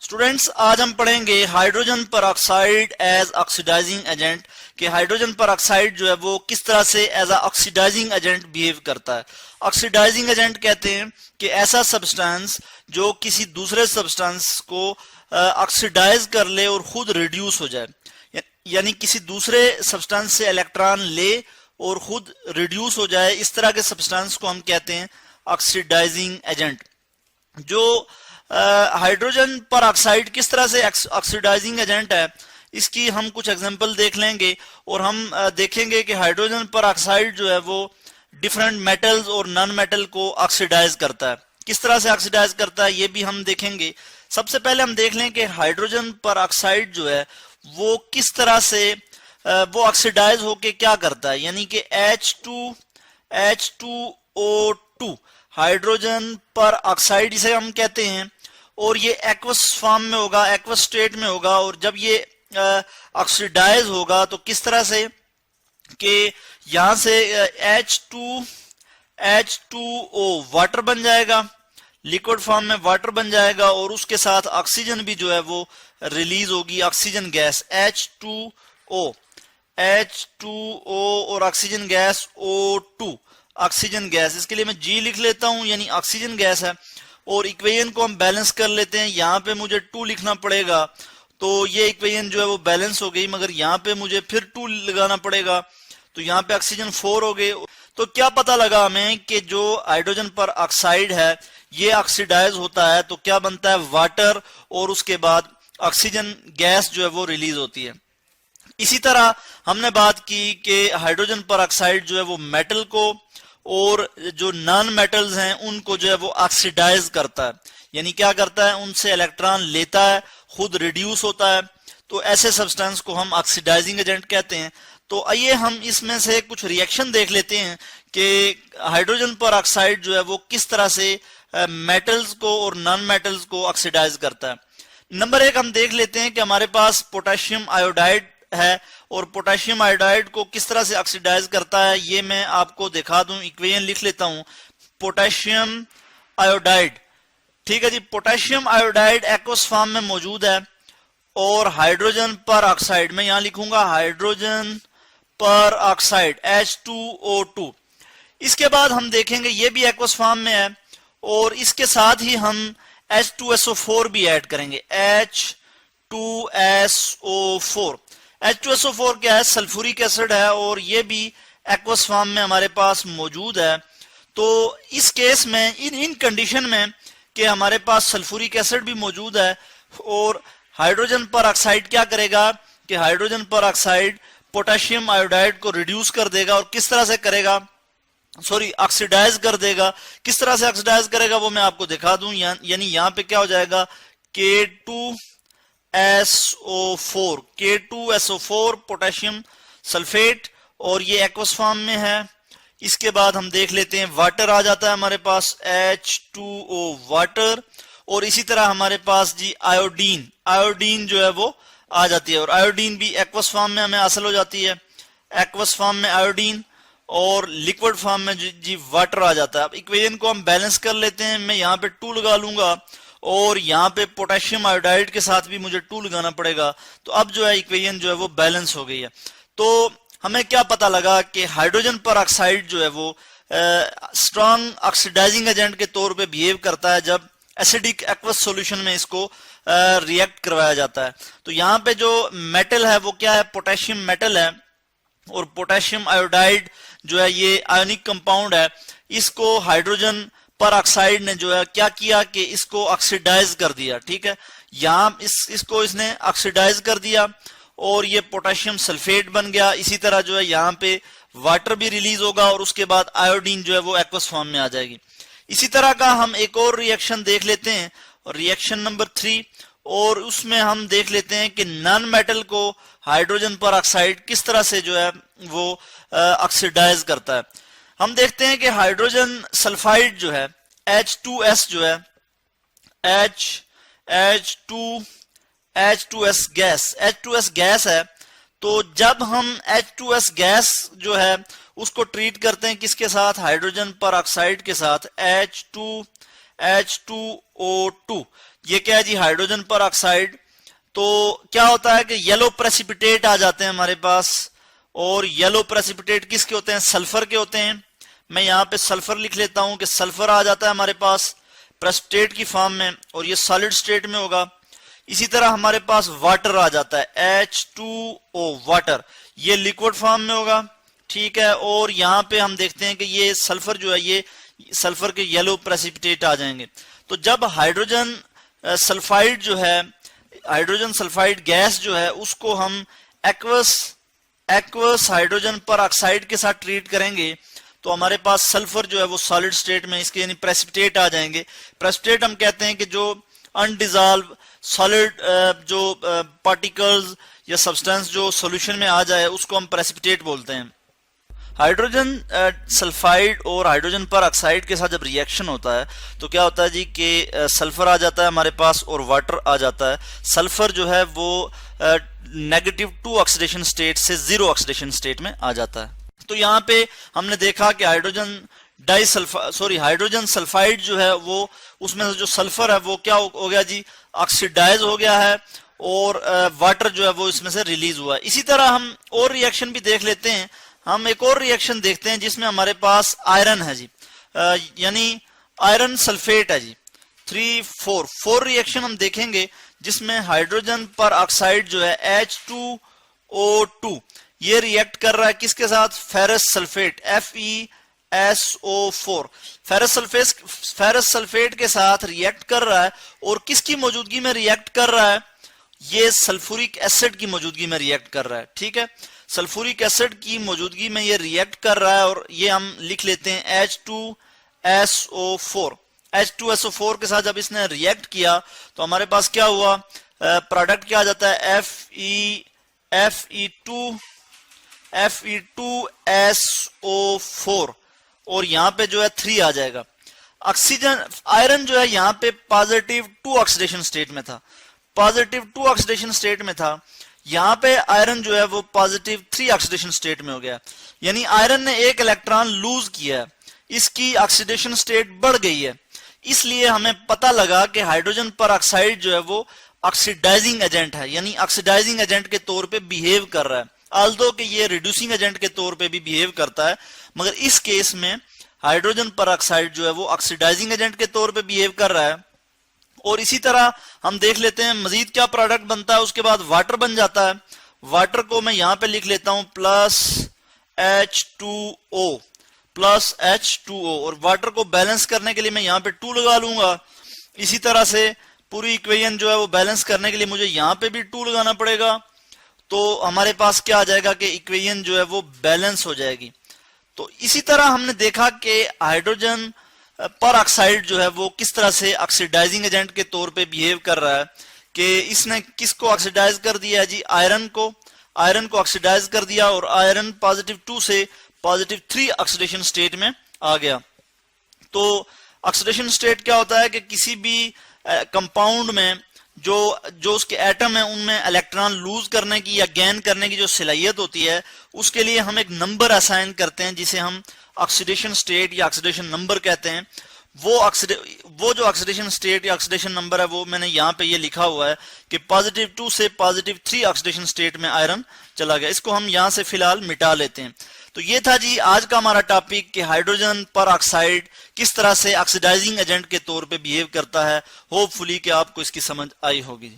Students, आज हम पढ़ेंगे hydrogen peroxide as oxidising agent कि हाइड्रोजन पर ऑक्साइड जो है वो किस तरह से as a oxidising agent behave करता है। ऑक्सीडाइजिंग एजेंट कहते हैं कि ऐसा सब्सटेंस जो किसी दूसरे सब्सटेंस को ऑक्सीडाइज कर ले और खुद रिड्यूस हो जाए, यानी किसी दूसरे सब्सटेंस से इलेक्ट्रॉन ले और खुद रिड्यूस हो जाए, इस तरह के सब्सटेंस को हम कहते हैं ऑक्सीडाइजिंग एजेंट। जो हाइड्रोजन पर ऑक्साइड किस तरह से ऑक्सीडाइजिंग एजेंट है, इसकी हम कुछ एग्जांपल देख लेंगे और हम देखेंगे कि हाइड्रोजन पर ऑक्साइड जो है वो डिफरेंट मेटल्स और नॉन मेटल को ऑक्सीडाइज करता है। किस तरह से ऑक्सीडाइज करता है ये भी हम देखेंगे। सबसे पहले हम देख लें कि हाइड्रोजन पर ऑक्साइड जो है वो किस तरह से वो ऑक्सीडाइज होके क्या करता है, यानी कि H2O2 हाइड्रोजन पर ऑक्साइड इसे हम कहते हैं, और ये एक्वस फॉर्म में होगा, एक्वस स्टेट में होगा। और जब ये ऑक्सीडाइज होगा तो किस तरह से कि यहां से H2O वाटर बन जाएगा, लिक्विड फॉर्म में वाटर बन जाएगा, और उसके साथ ऑक्सीजन भी जो है वो रिलीज होगी, ऑक्सीजन गैस H2O और oxygen gas O2 oxygen gas. इसके लिए मैं G लिख लेता हूं, यानी ऑक्सीजन गैस है। और इक्वेशन को हम बैलेंस कर लेते हैं। यहाँ पे मुझे 2 लिखना पड़ेगा तो ये इक्वेशन जो है वो बैलेंस हो गई, मगर यहाँ पे मुझे फिर 2 लगाना पड़ेगा तो यहाँ पे ऑक्सीजन 4 हो गए। तो क्या पता लगा हमें कि जो हाइड्रोजन पर ऑक्साइड है ये ऑक्सीडाइज होता है तो क्या बनता है, वाटर, और उसके बाद ऑक्सीजन गैस जो है वो रिलीज होती है। इसी तरह हमने बात की कि हाइड्रोजन पर ऑक्साइड जो है वो मेटल को और जो नॉन मेटल्स हैं उनको जो है वो ऑक्सीडाइज करता है, यानी क्या करता है, उनसे इलेक्ट्रॉन लेता है, खुद रिड्यूस होता है। तो ऐसे सब्सटेंस को हम ऑक्सीडाइजिंग एजेंट कहते हैं। तो आइए हम इसमें से कुछ रिएक्शन देख लेते हैं कि हाइड्रोजन पर ऑक्साइड जो है वो किस तरह से मेटल्स को और नॉन मेटल्स को ऑक्सीडाइज करता है। नंबर 1 हम देख लेते हैं कि हमारे पास पोटेशियम आयोडाइड है, और पोटेशियम आयोडाइड को किस तरह से ऑक्सीडाइज करता है ये मैं आपको दिखा दूं। इक्वेशन लिख लेता हूं, पोटेशियम आयोडाइड, ठीक है जी। पोटेशियम आयोडाइड एक्वस फॉर्म में मौजूद है, और हाइड्रोजन पर ऑक्साइड में यहां लिखूंगा हाइड्रोजन पर ऑक्साइड H2O2। इसके बाद हम देखेंगे ये भी एक्वस फॉर्म में है, और इसके साथ ही हम H2SO4 भी ऐड करेंगे, H2SO4। H2SO4 क्या है, सल्फ्यूरिक एसिड है, और ये भी एक्वस फॉर्म में हमारे पास मौजूद है। तो इस केस में इन कंडीशन में कि हमारे पास सल्फ्यूरिक एसिड भी मौजूद है, और हाइड्रोजन पर ऑक्साइड क्या करेगा कि हाइड्रोजन पर ऑक्साइड पोटेशियम आयोडाइड को रिड्यूस कर देगा, और किस तरह से करेगा, ऑक्सीडाइज कर देगा। किस तरह से ऑक्सीडाइज करेगा वो मैं आपको दिखा दूं। यानी यहां पे क्या हो जाएगा, K2SO4 पोटेशियम सल्फेट, और ये एक्वस फॉर्म में है। इसके बाद हम देख लेते हैं वाटर आ जाता है हमारे पास, H2O वाटर, और इसी तरह हमारे पास जी आयोडीन जो है वो आ जाती है, और आयोडीन भी एक्वस फॉर्म में हमें हासिल हो जाती है, एक्वस फॉर्म में आयोडीन, और लिक्विड फॉर्म में जी वाटर आ जाता है। अब इक्वेशन को हम बैलेंस कर लेते हैं। मैं यहाँ पे 2 लगा लूंगा, और यहाँ पे पोटेशियम आयोडाइड के साथ भी मुझे 2 लगाना पड़ेगा। तो अब जो है इक्वेशन जो है वो बैलेंस हो गई है। तो हमें क्या पता लगा कि हाइड्रोजन पर ऑक्साइड जो है वो स्ट्रॉन्ग ऑक्सीडाइजिंग एजेंट के तौर पे बिहेव करता है जब एसिडिक एक्वस सॉल्यूशन में इसको रिएक्ट करवाया जाता है। तो यहाँ पे जो मेटल है वो क्या है, पोटेशियम मेटल है, और पोटेशियम आयोडाइड जो है ये आयोनिक कंपाउंड है। इसको हाइड्रोजन पर ऑक्साइड ने जो है क्या किया कि इसको ऑक्सीडाइज कर दिया, ठीक है। यहाँ इसको इसने ऑक्सीडाइज कर दिया, और ये पोटेशियम सल्फेट बन गया। इसी तरह जो है यहाँ पे वाटर भी रिलीज होगा, और उसके बाद आयोडीन जो है वो एक्वस फॉर्म में आ जाएगी। इसी तरह का हम एक और रिएक्शन देख लेते हैं, रिएक्शन नंबर 3, और उसमें हम देख लेते हैं कि नॉन मेटल को हाइड्रोजन पर ऑक्साइड किस तरह से जो है वो ऑक्सीडाइज करता है। हम देखते हैं कि हाइड्रोजन सल्फाइड जो है H2S जो है H2S गैस है। तो जब हम H2S गैस जो है उसको ट्रीट करते हैं किसके साथ, हाइड्रोजन पर ऑक्साइड के साथ, H2O2, ये क्या है जी, हाइड्रोजन पर ऑक्साइड। तो क्या होता है कि येलो प्रेसिपिटेट आ जाते हैं हमारे पास, और येलो प्रेसिपिटेट किसके होते हैं, सल्फर के होते हैं। मैं यहाँ पे सल्फर लिख लेता हूं कि सल्फर आ जाता है हमारे पास प्रेसिपिटेट की फॉर्म में, और ये सॉलिड स्टेट में होगा। इसी तरह हमारे पास वाटर आ जाता है H2O, वाटर, ये लिक्विड फॉर्म में होगा, ठीक है। और यहाँ पे हम देखते हैं कि ये सल्फर जो है, ये सल्फर के येलो प्रेसिपिटेट आ जाएंगे। तो जब हाइड्रोजन सल्फाइड जो है, हाइड्रोजन सल्फाइड गैस जो है, उसको हम एक्वस हाइड्रोजन पर ऑक्साइड के साथ ट्रीट करेंगे, तो हमारे पास सल्फर जो है वो सॉलिड स्टेट में, इसके यानी प्रेसिपिटेट आ जाएंगे। प्रेसिपिटेट हम कहते हैं कि जो अनडिजॉल्व सॉलिड जो पार्टिकल्स या सब्सटेंस जो सॉल्यूशन में आ जाए, उसको हम प्रेसिपिटेट बोलते हैं। हाइड्रोजन सल्फाइड और हाइड्रोजन पर ऑक्साइड के साथ जब रिएक्शन होता है तो क्या होता है जी कि सल्फर आ जाता है हमारे पास और वाटर आ जाता है। सल्फर जो है वो -2 ऑक्सीडेशन स्टेट से 0 ऑक्सीडेशन स्टेट में आ जाता है। तो यहाँ पे हमने देखा कि हाइड्रोजन सल्फाइड जो है वो, उसमें जो सल्फर है वो क्या हो गया जी, ऑक्सीडाइज हो गया है, और वाटर जो है वो इसमें से रिलीज हुआ है। इसी तरह हम और रिएक्शन भी देख लेते हैं। हम एक और रिएक्शन देखते हैं जिसमें हमारे पास आयरन है जी, यानी आयरन सल्फेट है जी, 4 रिएक्शन हम देखेंगे जिसमें हाइड्रोजन पर ऑक्साइड जो है H2O2 ये रिएक्ट कर रहा है किसके साथ, ferrous sulphate FeSO4, ferrous sulphate के साथ रिएक्ट कर रहा है। और किसकी मौजूदगी में रिएक्ट कर रहा है, ये सल्फ्यूरिक एसिड की मौजूदगी में रिएक्ट कर रहा है, ठीक है। सल्फ्यूरिक एसिड की मौजूदगी में ये रिएक्ट कर रहा है, और ये हम लिख लेते हैं H2SO4। H2SO4 के साथ जब इसने रिएक्ट किया तो हमारे पास क्या हुआ, प्रोडक्ट क्या आ जाता है, Fe2SO4, और यहाँ पे जो है 3 आ जाएगा। ऑक्सीजन आयरन जो है यहाँ पे +2 ऑक्सीडेशन स्टेट में था, +2 ऑक्सीडेशन स्टेट में था। यहाँ पे आयरन जो है वो +3 ऑक्सीडेशन स्टेट में हो गया, यानी आयरन ने एक इलेक्ट्रॉन लूज किया है, इसकी ऑक्सीडेशन स्टेट बढ़ गई है। इसलिए हमें पता लगा कि हाइड्रोजन पर ऑक्साइड जो है वो ऑक्सीडाइजिंग एजेंट है, यानी ऑक्सीडाइजिंग एजेंट के तौर पे बिहेव कर रहा है। आल्दो कि ये रिड्यूसिंग एजेंट के तौर पे भी बिहेव करता है, मगर इस केस में हाइड्रोजन पर ऑक्साइड जो है वो ऑक्सीडाइजिंग एजेंट के तौर पे बिहेव कर रहा है। और इसी तरह हम देख लेते हैं मजीद क्या प्रोडक्ट बनता है। उसके बाद वाटर बन जाता है। वाटर को मैं यहां पे लिख लेता हूं +H2O, और वाटर को बैलेंस करने के लिए मैं यहां पे 2 लगा लूंगा। इसी तरह से पूरी इक्वेशन जो है वो बैलेंस करने के लिए मुझे यहां पे भी 2 लगाना पड़ेगा। तो हमारे पास क्या आ जाएगा कि इक्वेशन जो है वो बैलेंस हो जाएगी। तो इसी तरह हमने देखा कि हाइड्रोजन पर ऑक्साइड जो है वो किस तरह से ऑक्सीडाइजिंग एजेंट के तौर पे बिहेव कर रहा है, कि इसने किसको ऑक्सीडाइज कर दिया है जी, आयरन को ऑक्सीडाइज कर दिया, और आयरन +2 से +3 ऑक्सीडेशन स्टेट में आ गया। तो ऑक्सीडेशन स्टेट क्या होता है कि किसी भी कंपाउंड में जो उसके एटम है उनमें इलेक्ट्रॉन लूज करने की या गेन करने की जो सलाहियत होती है, उसके लिए हम एक नंबर असाइन करते हैं जिसे हम ऑक्सीडेशन स्टेट या ऑक्सीडेशन नंबर कहते हैं। वो जो ऑक्सीडेशन स्टेट या ऑक्सीडेशन नंबर है वो मैंने यहाँ पे ये लिखा हुआ है कि +2 से +3 ऑक्सीडेशन स्टेट में आयरन चला गया। इसको हम यहाँ से फिलहाल मिटा लेते हैं। तो ये था जी आज का हमारा टॉपिक कि हाइड्रोजन पर ऑक्साइड किस तरह से ऑक्सीडाइजिंग एजेंट के तौर पे बिहेव करता है। होपफुली कि आपको इसकी समझ आई होगी जी।